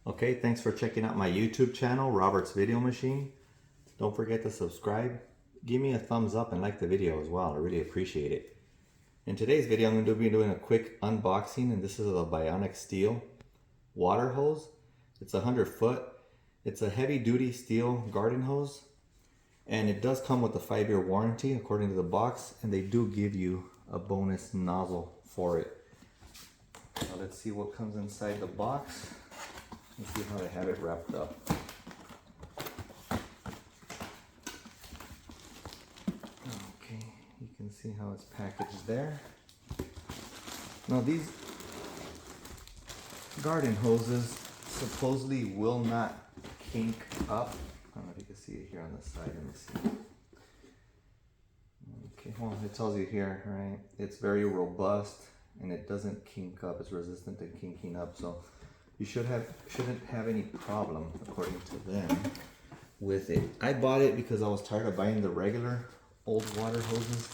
Okay, thanks for checking out my YouTube channel, Robert's Video Machine. Don't forget to subscribe. Give me a thumbs up and like the video as well. I really appreciate it. In today's video, I'm going to be doing a quick unboxing, and this is a Bionic steel water hose. It's 100 foot. It's a heavy duty steel garden hose, and it does come with a 5-year warranty according to the box, and they do give you a bonus nozzle for it. Now let's see what comes inside the box. Let's see how they have it wrapped up. Okay, you can see how it's packaged there. Now these garden hoses supposedly will not kink up. I don't know if you can see it here on the side. Let me see. Okay, well, it tells you here, right? It's very robust and it doesn't kink up. It's resistant to kinking up, so you shouldn't have any problem, according to them, with it. I bought it because I was tired of buying the regular old water hoses,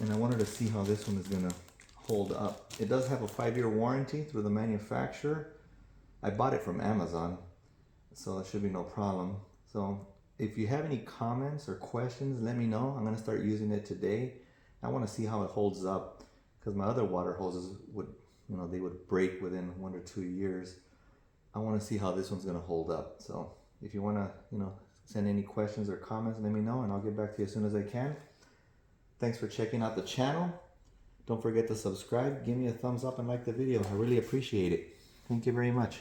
and I wanted to see how this one is gonna hold up. It does have a 5-year warranty through the manufacturer. I bought it from Amazon, so it should be no problem. So if you have any comments or questions, let me know. I'm gonna start using it today. I wanna see how it holds up, because my other water hoses would, they would break within 1 or 2 years. I want to see how this one's going to hold up. So if you want to, send any questions or comments, let me know and I'll get back to you as soon as I can. Thanks for checking out the channel. Don't forget to subscribe. Give me a thumbs up and like the video. I really appreciate it. Thank you very much.